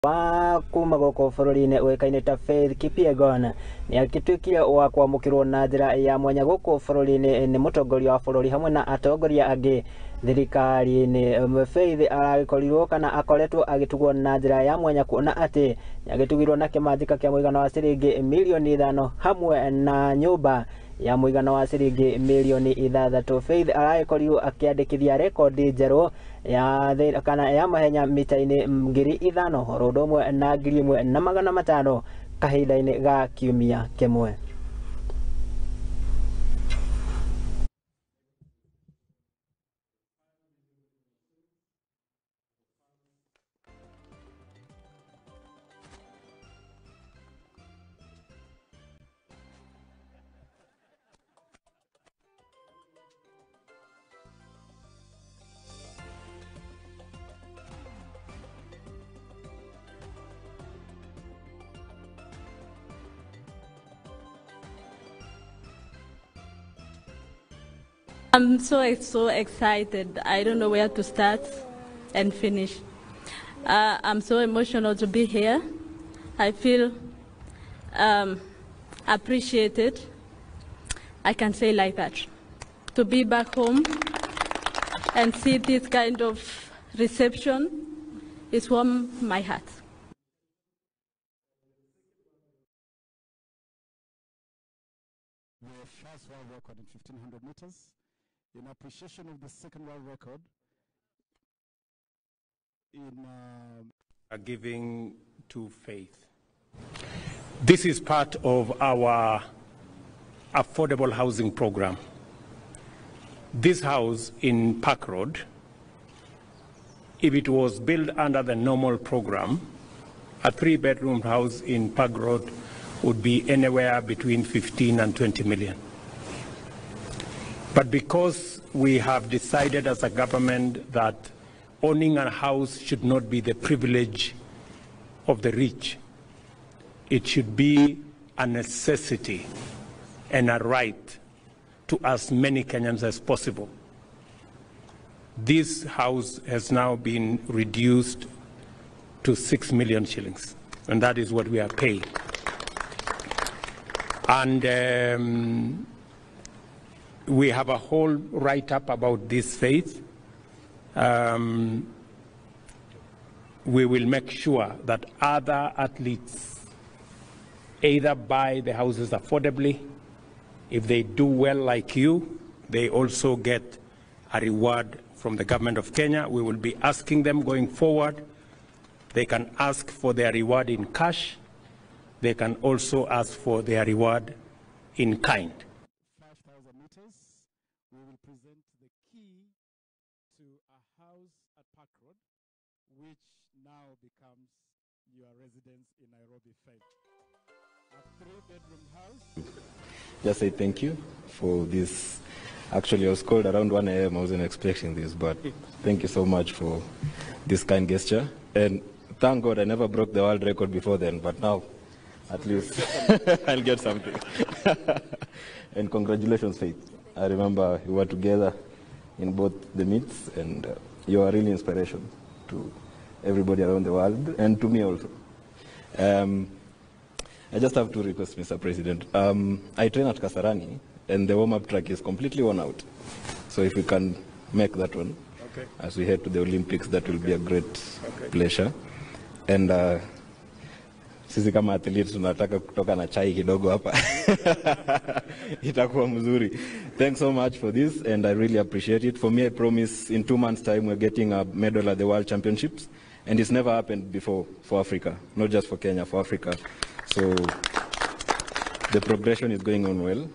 wa kuma goko bururi-ini uikaine ta Faith Kipyegon ni akituikire wa kwamukirwo na njira ya mwanya goko bururi-ini ni mutongoria wa bururi hamwe na atongoria angi thirikari-ini. Faith aragikorirwo kana akoretwo agitugwo na njira ya mwanya kuona ati agitugirwo na kimanjika kia muigana wa ciringi milioni 5 hamwe na nyumba ya muigana wa ciringi milioni 6. Faith aragikorirwo akiandikithia rekodi njeru ya kana ya mahenya mita-ini 5,000 rodomwe na 1,500 kahinda-ini ga kiumia kimwe. I'm so excited. I don't know where to start and finish. I'm so emotional to be here. I feel appreciated. I can say like that. To be back home and see this kind of reception is warm my heart. The first world record in 1,500 meters. In appreciation of the second world record, in giving to Faith. This is part of our affordable housing program. This house in Park Road, if it was built under the normal program, a 3-bedroom house in Park Road would be anywhere between 15 and 20 million. But because we have decided as a government that owning a house should not be the privilege of the rich, it should be a necessity and a right to as many Kenyans as possible. This house has now been reduced to 6 million shillings, and that is what we are paying. And we have a whole write-up about this, Faith. We will make sure that other athletes either buy the houses affordably. If they do well like you, they also get a reward from the government of Kenya. We will be asking them going forward. They can ask for their reward in cash. They can also ask for their reward in kind. 5,000 meters, we will present the key to a house at Park Road, which now becomes your residence in Nairobi, Faith. A 3-bedroom house. Just say thank you for this. Actually, I was called around 1 a.m. I wasn't expecting this, but thank you so much for this kind gesture. And thank God I never broke the world record before then, but now at least I'll get something. And congratulations, Faith. I remember we were together in both the meets, and you are really inspiration to everybody around the world, and to me also. I just have two requests, Mr. President. I train at Kasarani, and the warm-up track is completely worn out. So if we can make that one, okay, as we head to the Olympics, that will be a great pleasure. And sisi kama athletes tunataka kutoka na chai kidogo hapa. Itakuwa mzuri. Thanks so much for this, and I really appreciate it. For me, I promise in 2 months' time we're getting a medal at the World Championships, and it's never happened before for Africa, not just for Kenya, for Africa. So the progression is going on well.